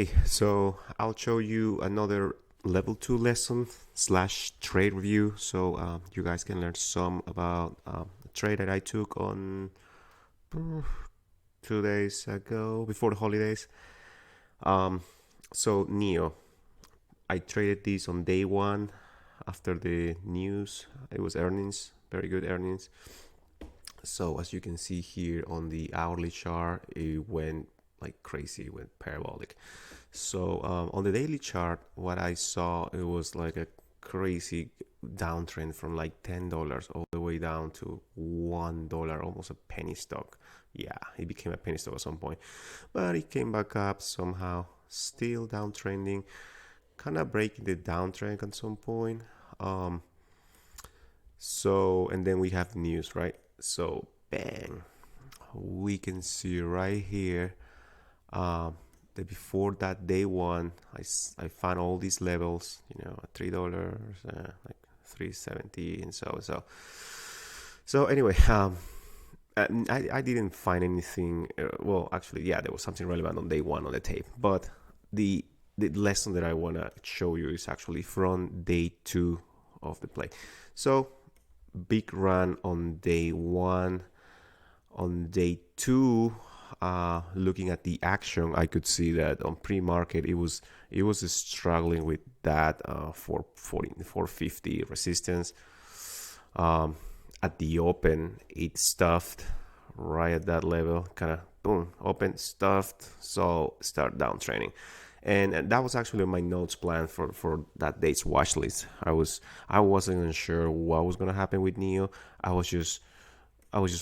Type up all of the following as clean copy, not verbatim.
Okay, so I'll show you another level 2 lesson slash trade review, so you guys can learn some about a trade that I took on 2 days ago before the holidays. So Neo, I traded this on day one after the news. It was earnings, very good earnings. So as you can see here on the hourly chart, it went like crazy, it went parabolic. So on the daily chart, what I saw, it was like a crazy downtrend from like $10 all the way down to $1, almost a penny stock. Yeah, it became a penny stock at some point, but it came back up somehow, still downtrending, kind of breaking the downtrend at some point. So, and then we have news, right? So, bang, we can see right here that before that day one, I found all these levels, at $3, like 370, and so. So anyway, I didn't find anything. Well, actually, yeah, there was something relevant on day one on the tape, but the lesson that I wanna show you is actually from day two of the play. So big run on day one. On day two, looking at the action, I could see that on pre-market it was struggling with that 450 resistance. At the open, it stuffed right at that level, kind of boom, open, stuffed, so start downtrending. And that was actually my notes plan for that day's watch list. I wasn't sure what was gonna happen with Neo. I was just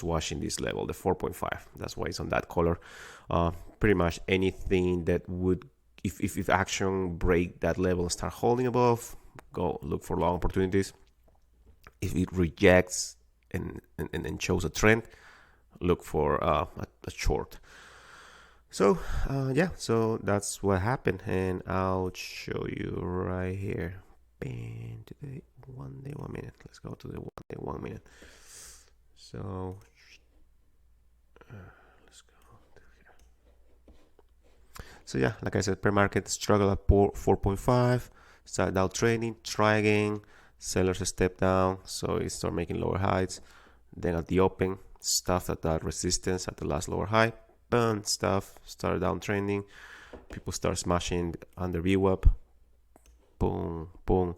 watching this level, the 4.5. That's why it's on that color. Pretty much anything that would, if action break that level and start holding above, go look for long opportunities. If it rejects and shows a trend, look for a short. So yeah, so that's what happened, and I'll show you right here. And today, 1 day, 1 minute. Let's go to the 1 day, 1 minute. So let's go to here. So yeah, like I said, pre-market struggle at 4.5, start down training, try again, sellers step down, so it start making lower highs. Then at the open, stuff at that resistance at the last lower high, burn stuff, start down trending, people start smashing under VWAP, boom, boom.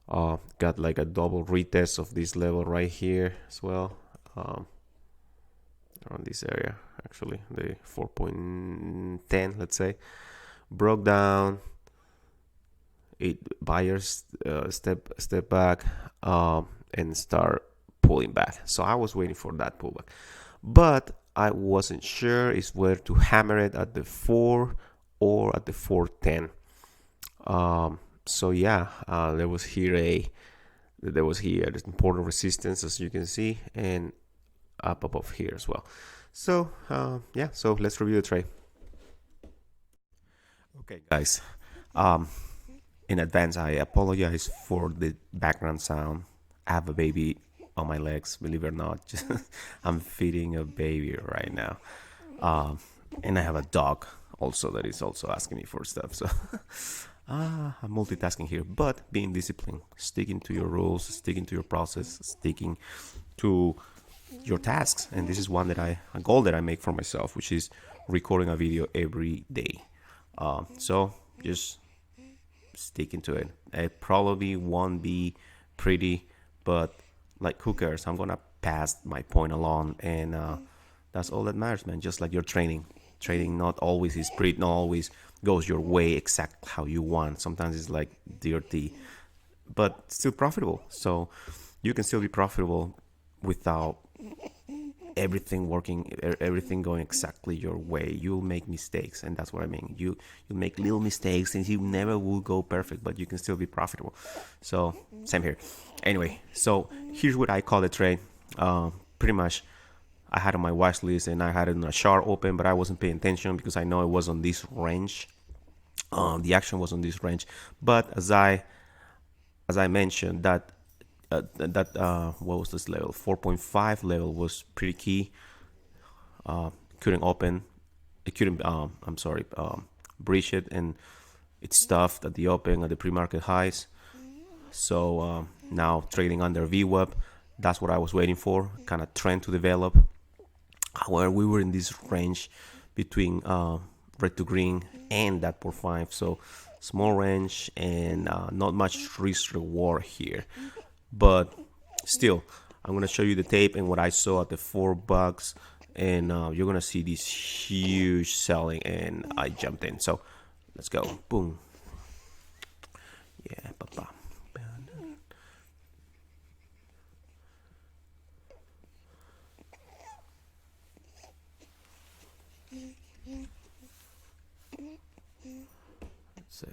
Got like a double retest of this level right here as well. Around this area, actually, the 4.10, let's say, broke down. Buyers step back and start pulling back. So I was waiting for that pullback, but I wasn't sure is whether to hammer it at the 4 or at the 410. So yeah, there was here this important resistance, as you can see, and up above here as well. So yeah, so let's review the trade. Okay, guys, in advance, I apologize for the background sound. I have a baby on my legs, believe it or not. I'm feeding a baby right now, and I have a dog also that is also asking me for stuff. So I'm multitasking here, but being disciplined, sticking to your rules, sticking to your process, sticking to your tasks. And this is a goal that I make for myself, which is recording a video every day. So just sticking to it. It probably won't be pretty, but like, who cares? I'm gonna pass my point along, and that's all that matters, man. Just like your training. Trading not always is pretty, not always goes your way exactly how you want. Sometimes it's like dirty, but still profitable. So you can still be profitable without everything going exactly your way. You'll make mistakes, and that's what I mean. You make little mistakes, and you never will go perfect, but you can still be profitable. So same here. Anyway, so here's what I call the trade. Pretty much, I had on my watch list, and I had it in a chart open, but I wasn't paying attention because I know it was on this range. The action was on this range, but as I mentioned, that what was this level? 4.5 level was pretty key. Couldn't open. It couldn't. I'm sorry. breach it, and it's stuffed at the open at the pre-market highs. So now trading under VWAP, that's what I was waiting for, kind of trend to develop. However, we were in this range between red to green and that port 5, so small range and not much risk reward here. But still, I'm gonna show you the tape and what I saw at the $4, and you're gonna see this huge selling, and I jumped in. So let's go. Boom. Yeah, papa. Let's see.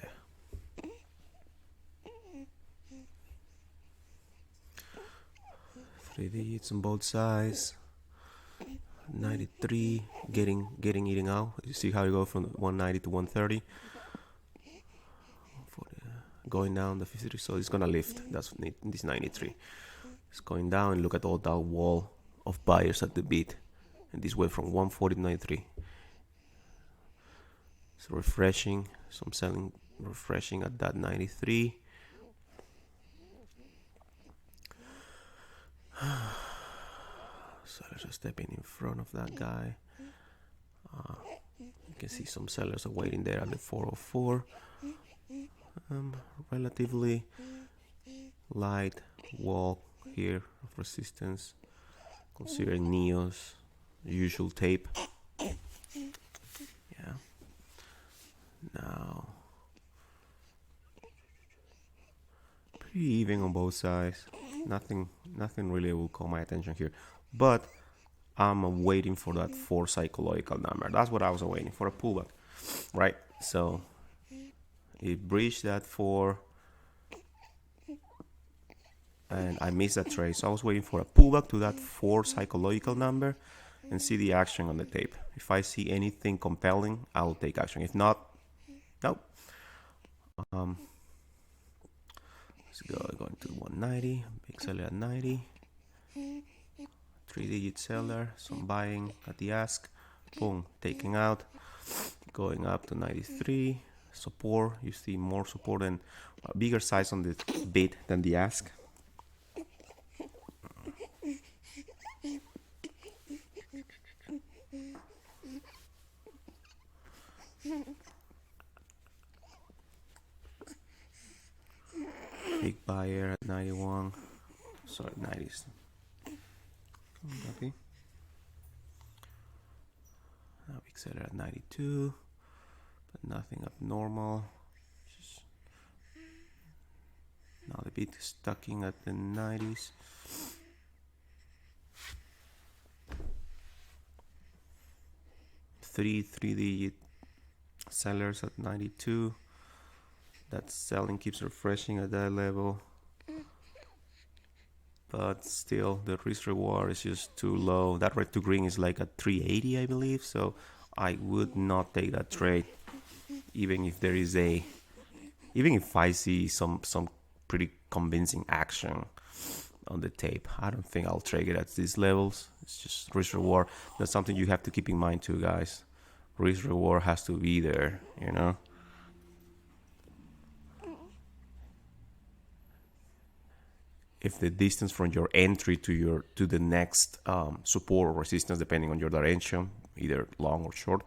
3 digits on both sides. 93, getting eating out. You see how you go from 190 to 130. Going down the 53, so it's gonna lift. That's this 93. It's going down, and look at all that wall of buyers at the bid, and this went from 140 to 93. It's refreshing. Some selling, refreshing at that 93. Sellers are stepping in front of that guy. You can see some sellers are waiting there at the 404. Relatively light wall here of resistance, considering Neo's usual tape. Yeah. Now, pretty even on both sides. Nothing really will call my attention here. But I'm waiting for that 4 psychological number. That's what I was waiting for, a pullback, right? So it breached that 4, and I missed that trade. So I was waiting for a pullback to that 4 psychological number and see the action on the tape. If I see anything compelling, I will take action. If not, nope. Let's go going to 190, big seller at 90. 3-digit seller, some buying at the ask, boom, taking out, going up to 93. Support, you see more support and a bigger size on the bid than the ask. Big buyer at 91, sorry, 90s. Okay. Now big seller at 92, but nothing abnormal. Just now the bid is stucking at the 90s. Three digit sellers at 92. That selling keeps refreshing at that level, but still the risk reward is just too low. That red to green is like at 380, I believe, so I would not take that trade, even if there is even if I see some pretty convincing action on the tape. I don't think I'll trade it at these levels. It's just risk reward. That's something you have to keep in mind too, guys. Risk reward has to be there, you know. If the distance from your entry to the next support or resistance, depending on your direction, either long or short,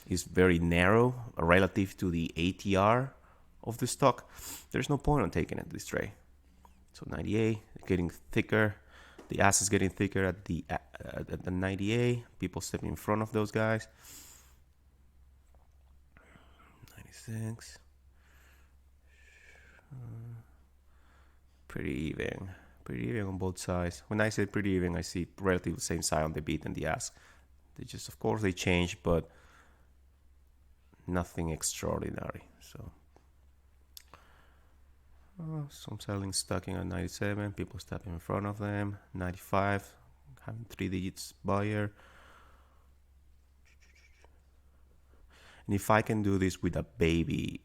is very narrow relative to the ATR of the stock, there's no point on taking it this trade. So 98 getting thicker, the ass is getting thicker at the 98. People stepping in front of those guys. 96. Pretty even on both sides. When I say pretty even, I see relatively the same side on the beat and the ask. They just, of course, they change, but nothing extraordinary. So some selling stuck in at 97. People stepping in front of them. 95, having 3 digits buyer. And if I can do this with a baby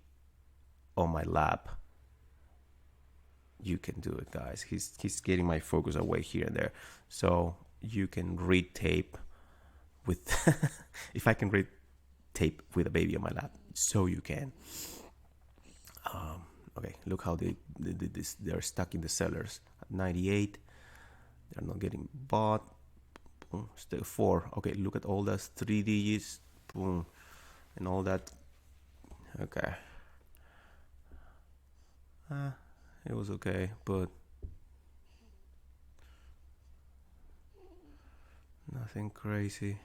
on my lap, you can do it, guys. He's getting my focus away here and there. So you can read tape with if I can read tape with a baby on my lap, so you can. Okay, look how they're stuck in the sellers at 98. They're not getting bought. Boom, stay 4. Okay, look at all those 3 digits. Boom, and all that. Okay. It was okay, but nothing crazy.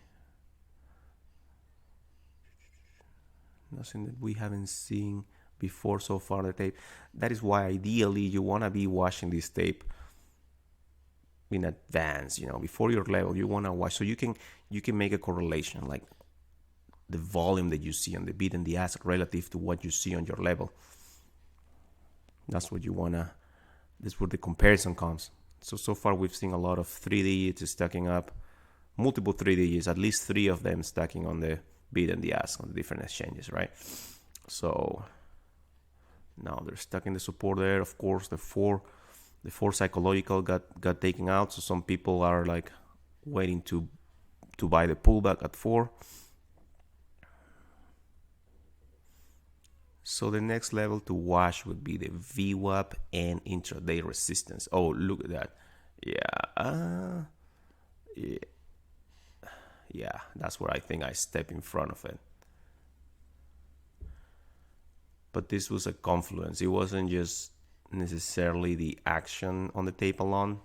Nothing that we haven't seen before so far the tape. That is why ideally you want to be watching this tape in advance, before your level. You want to watch so you can make a correlation, like the volume that you see on the beat and the ask relative to what you see on your level. That's what you want to, that's where the comparison comes. So far we've seen a lot of 3 digits stacking up, multiple 3 digits, at least 3 of them stacking on the bid and the ask on the different exchanges, right? So now they're stuck in the support there. Of course, the four psychological got taken out, so some people are like waiting to buy the pullback at 4. So the next level to watch would be the VWAP and intraday resistance. Oh, look at that. Yeah, that's where I think I step in front of it. But this was a confluence. It wasn't just necessarily the action on the tape alone.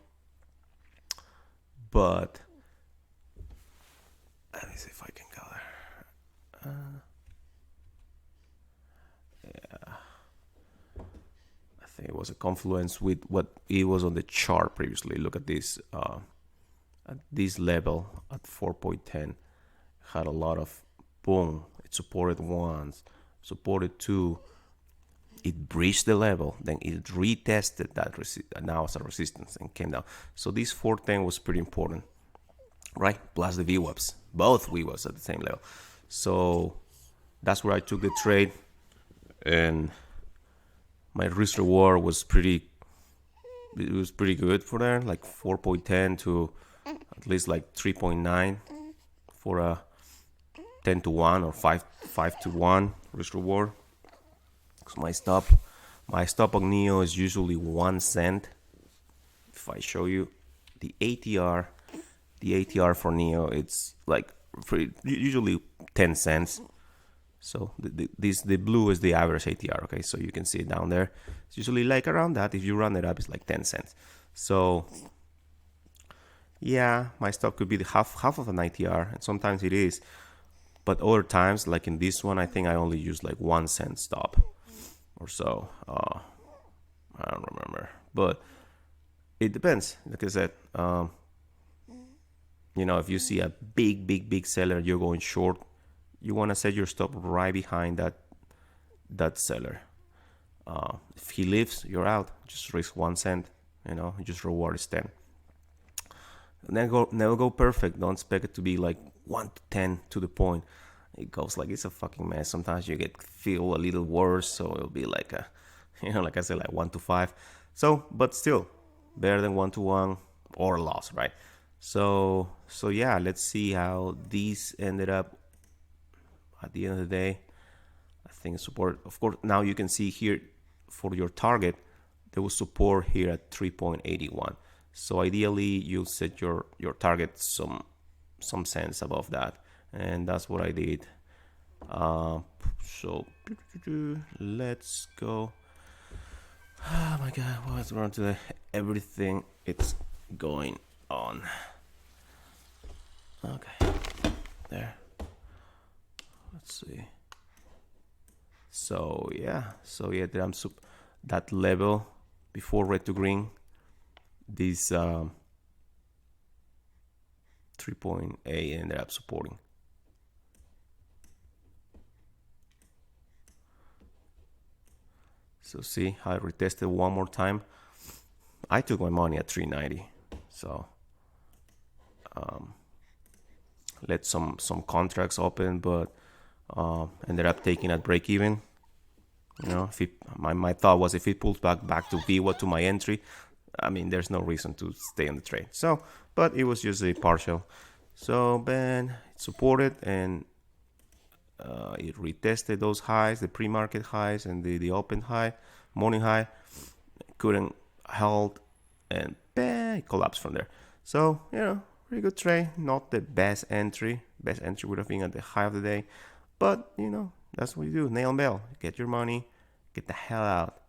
But let me see if I can go there. Yeah. I think it was a confluence with what it was on the chart previously. Look at this. At this level at 4.10 had a lot of boom. It supported once, supported 2. It breached the level, then it retested that now as a resistance and came down. So this 410 was pretty important, right? Plus the VWAPs, both VWAPs at the same level. So that's where I took the trade, and my risk reward was pretty good for there, like 4.10 to at least like 3.9 for a 10 to 1 or 5 to 1 risk reward. So my stop on Neo is usually 1 cent. If I show you the ATR for Neo, it's like usually 10 cents. So the blue is the average ATR. Okay, so you can see it down there. It's usually like around that. If you run it up, it's like 10 cents. So yeah, my stop could be the half of an ATR, and sometimes it is. But other times, like in this one, I think I only use like 1 cent stop or so. I don't remember, but it depends. Like I said, if you see a big seller, you're going short. You want to set your stop right behind that seller. If he leaves, you're out. Just risk 1 cent. Just reward is 10. Never go perfect. Don't expect it to be like 1 to 10 to the point. It goes like it's a fucking mess. Sometimes you feel a little worse, so it'll be like like I said, like 1 to 5. So, but still better than 1 to 1 or a loss, right? So yeah, let's see how these ended up at the end of the day. I think support, of course, now you can see here for your target, there was support here at 3.81. So ideally, you'll set your target some cents above that, and that's what I did. So let's go. Oh my God, what's wrong today? Everything it's going on. Okay, there. Let's see. So yeah, that level before red to green. This 3.8 ended up supporting. So see how I retested one more time. I took my money at 390. So let some contracts open, but ended up taking at break even. My thought was if it pulls back to VWAP to my entry, I mean, there's no reason to stay on the trade. So, but it was just a partial. So then it supported, and It retested those highs, the pre-market highs and the open high, morning high. Couldn't hold, and bang, it collapsed from there. So, pretty good trade. Not the best entry. Best entry would have been at the high of the day. But, that's what you do. Nail and bail. Get your money. Get the hell out.